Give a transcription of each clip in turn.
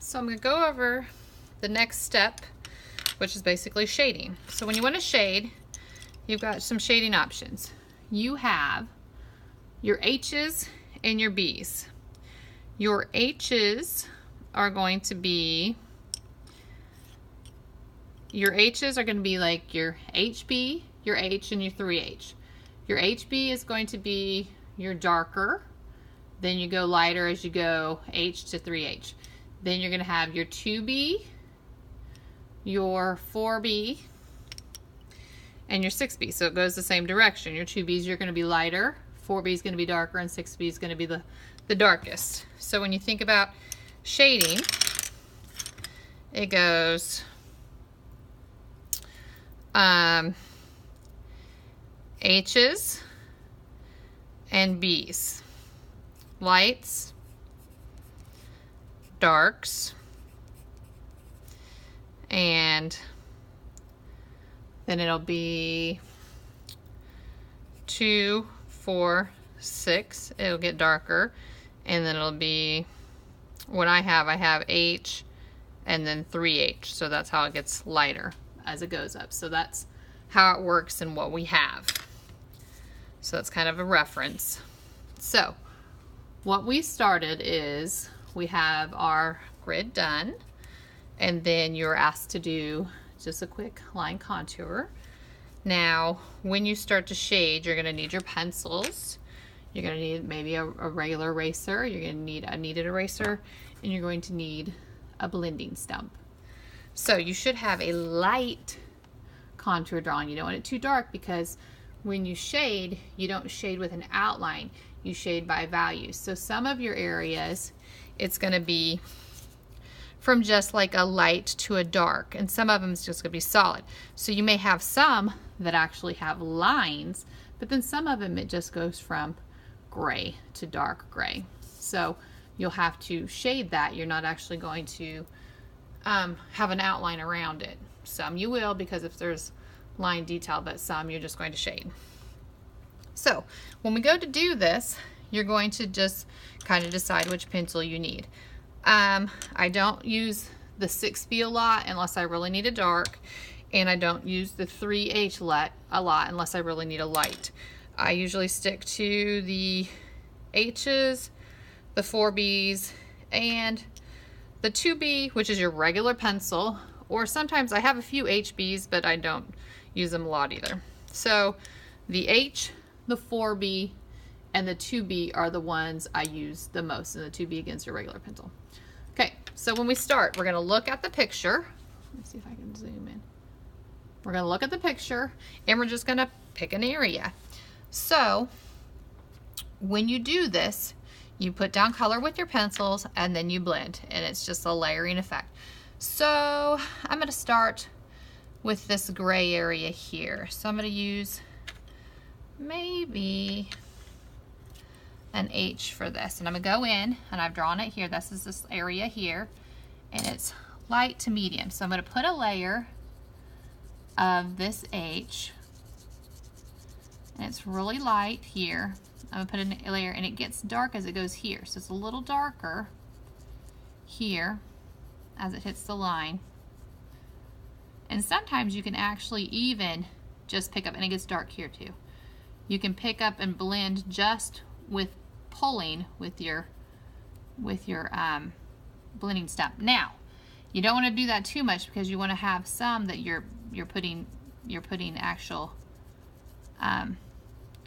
So I'm going to go over the next step, which is basically shading. So when you want to shade, you've got some shading options. You have your H's and your B's. Your H's are going to be, like your HB, your H, and your 3H. Your HB is going to be your darker, then you go lighter as you go H to 3H. Then you're going to have your 2B, your 4B, and your 6B. So it goes the same direction. Your 2Bs are going to be lighter, 4B is going to be darker, and 6B is going to be the darkest. So when you think about shading, it goes H's and B's. Lights, darks, and then it'll be 2, 4, 6. It'll get darker, and then it'll be, what I have H and then 3H. So that's how it gets lighter as it goes up. So that's how it works and what we have. So that's kind of a reference. So what we started is we have our grid done, and then you're asked to do just a quick line contour. Now, when you start to shade, you're going to need your pencils. You're going to need maybe a regular eraser. You're going to need a kneaded eraser, and you're going to need a blending stump. So you should have a light contour drawing. You don't want it too dark, because when you shade, you don't shade with an outline. You shade by value. So some of your areas, it's going to be from just like a light to a dark, and some of them is just going to be solid. So you may have some that actually have lines, but then some of them it just goes from gray to dark gray. So you'll have to shade that. You're not actually going to have an outline around it. Some you will, because if there's line detail, but some you're just going to shade. So when we go to do this, you're going to just kind of decide which pencil you need. I don't use the 6B a lot unless I really need a dark, and I don't use the 3H a lot unless I really need a light. I usually stick to the H's, the 4B's, and the 2B, which is your regular pencil, or sometimes I have a few HBs, but I don't use them a lot either. So the H, the 4B, and the 2B are the ones I use the most, and the 2B against your regular pencil. Okay, so when we start, we're going to look at the picture. Let me see if I can zoom in. We're going to look at the picture, and we're just going to pick an area. So when you do this, you put down color with your pencils, and then you blend, and it's just a layering effect. So I'm going to start with this gray area here. So I'm going to use maybe an H for this, and I'm going to go in, and I've drawn it here. This is this area here, and it's light to medium. So I'm going to put a layer of this H, and it's really light here. I'm going to put a layer, and it gets dark as it goes here. So it's a little darker here as it hits the line. And sometimes you can actually even just pick up, and it gets dark here too. You can pick up and blend just with pulling with your blending stump. Now, you don't want to do that too much, because you want to have some that you're putting actual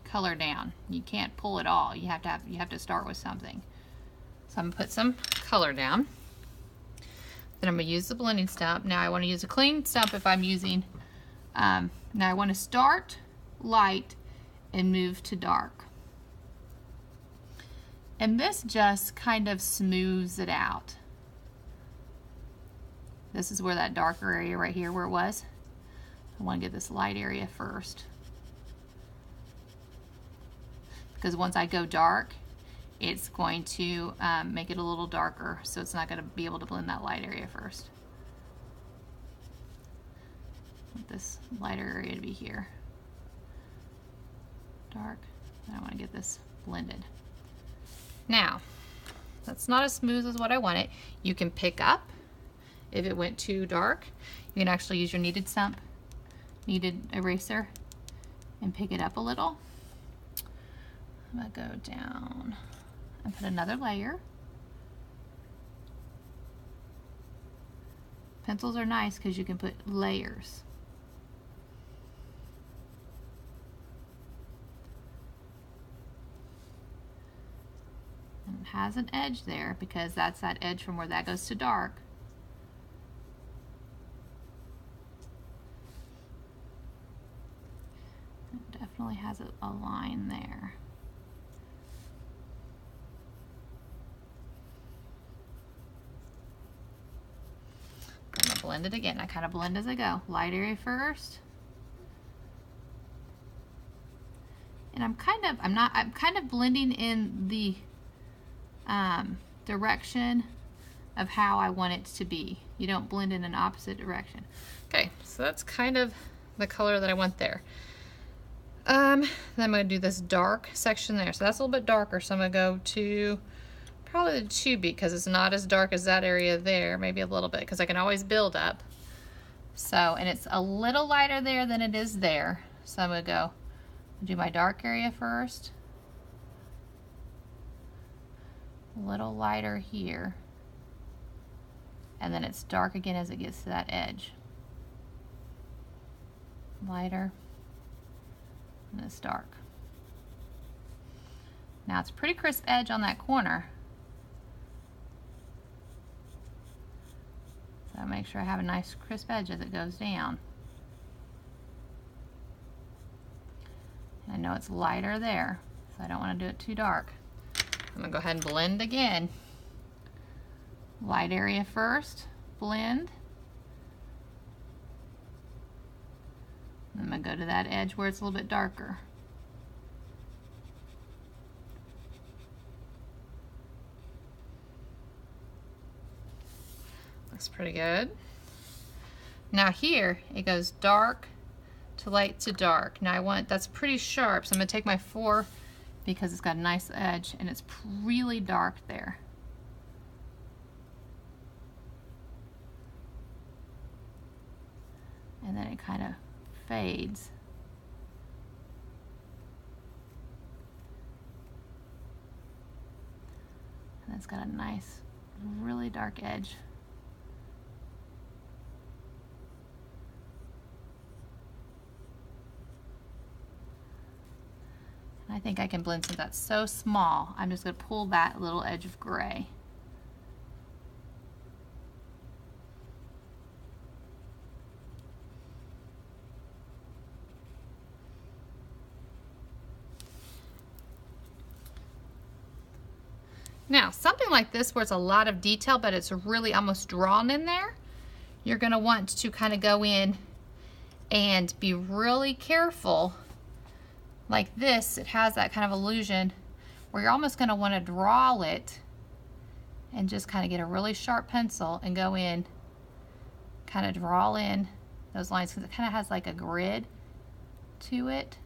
color down. You can't pull it all. You have to start with something. So I'm gonna put some color down. Then I'm gonna use the blending stump. Now I want to use a clean stump if I'm using. Now I want to start light and move to dark. And this just kind of smooths it out. This is where that darker area right here where it was. I want to get this light area first, because once I go dark, it's going to make it a little darker, so it's not going to be able to blend that light area first. I want this lighter area to be here. Dark. And I want to get this blended. Now, That's not as smooth as what I want it. You can pick up if it went too dark. You can actually use your kneaded eraser and pick it up a little. I'm gonna go down and put another layer. Pencils are nice because you can put layers. And it has an edge there because that's that edge from where that goes to dark. It definitely has a line there. I'm gonna blend it again. I kind of blend as I go. Light area first. And I'm kind of blending in the direction of how I want it to be. You don't blend in an opposite direction. Okay, so that's kind of the color that I want there. Then I'm going to do this dark section there. So that's a little bit darker. So I'm going to go to probably the 2B because it's not as dark as that area there. Maybe a little bit because I can always build up. So, and it's a little lighter there than it is there. So I'm going to go do my dark area first. A little lighter here. And then it's dark again as it gets to that edge. Lighter. And it's dark. Now it's a pretty crisp edge on that corner. So make sure I have a nice crisp edge as it goes down. And I know it's lighter there, so I don't want to do it too dark. I'm going to go ahead and blend again. Light area first, blend. I'm going to go to that edge where it's a little bit darker. Looks pretty good. Now here, it goes dark to light to dark. Now that's pretty sharp, so I'm going to take my 4 because it's got a nice edge and it's really dark there. And then it kind of fades. And it's got a nice, really dark edge. And I think I can blend, since that's so small, I'm just going to pull that little edge of gray. Now, something like this where it's a lot of detail, but it's really almost drawn in there, you're going to want to kind of go in and be really careful. Like this, it has that kind of illusion where you're almost going to want to draw it and just kind of get a really sharp pencil and go in, kind of draw in those lines, because it kind of has like a grid to it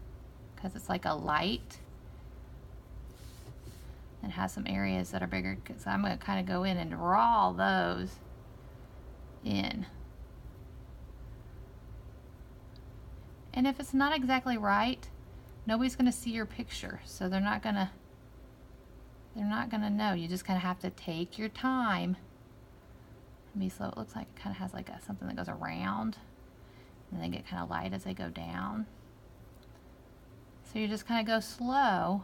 because it's like a light. It has some areas that are bigger, because I'm going to kind of go in and draw those in. And if it's not exactly right, nobody's going to see your picture, so they're not going to know. You just kind of have to take your time and be slow. It looks like it kind of has like something that goes around, and they get kind of light as they go down. So you just kind of go slow.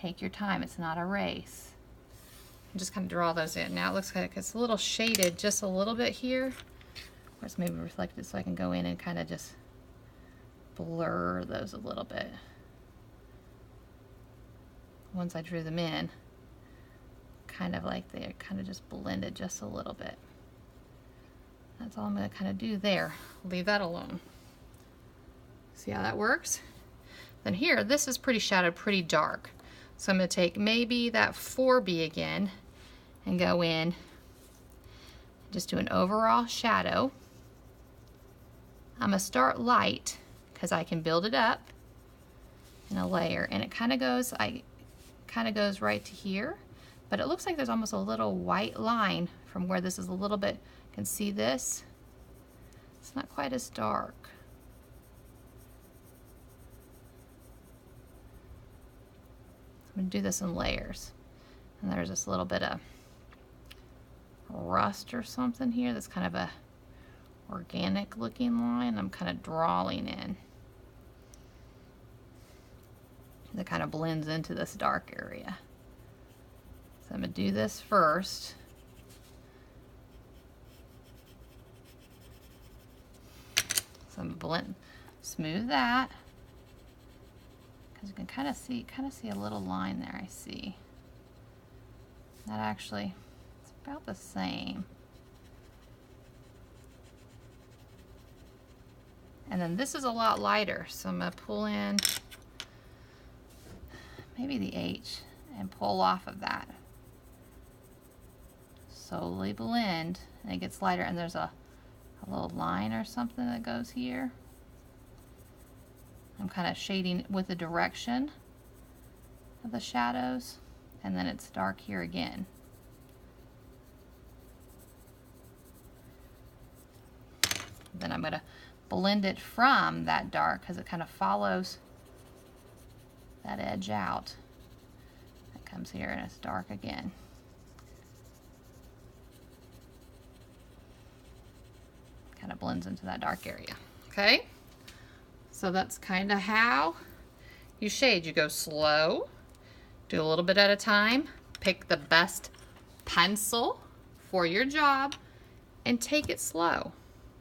Take your time. It's not a race. And just kind of draw those in. Now it looks like it's a little shaded just a little bit here, or it's maybe reflected, so I can go in and kind of just blur those a little bit. Once I drew them in, kind of like they're kind of just blended just a little bit. That's all I'm going to kind of do there. Leave that alone. See how that works? Then here, this is pretty shadowed, pretty dark. So I'm going to take maybe that 4B again and go in, just do an overall shadow. I'm going to start light because I can build it up in a layer, and it kind of goes right to here. but it looks like there's almost a little white line from where this is a little bit, you can see this? It's not quite as dark. I'm gonna do this in layers. And there's this little bit of rust or something here that's kind of a organic looking line. I'm kind of drawing in. That kind of blends into this dark area. So I'm gonna do this first. So I'm gonna smooth that. Because you can kind of see a little line there, I see. That actually, it's about the same. And then this is a lot lighter, so I'm gonna pull in maybe the H and pull off of that. Slowly blend, and it gets lighter, and there's a little line or something that goes here. I'm kind of shading with the direction of the shadows, and then it's dark here again. Then I'm going to blend it from that dark because it kind of follows that edge out. It comes here and it's dark again. Kind of blends into that dark area. Okay? So that's kind of how you shade. You go slow, do a little bit at a time, pick the best pencil for your job, and take it slow.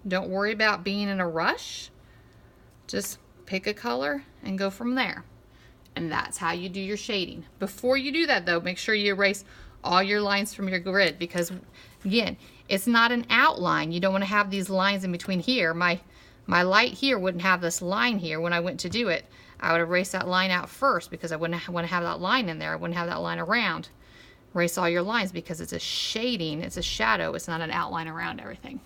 Don't worry about being in a rush. Just pick a color and go from there. And that's how you do your shading. Before you do that though, make sure you erase all your lines from your grid, because again, it's not an outline. You don't want to have these lines in between here. My light here wouldn't have this line here. When I went to do it, I would erase that line out first because I wouldn't want to have that line in there. I wouldn't have that line around. Erase all your lines because it's a shading, it's a shadow, it's not an outline around everything.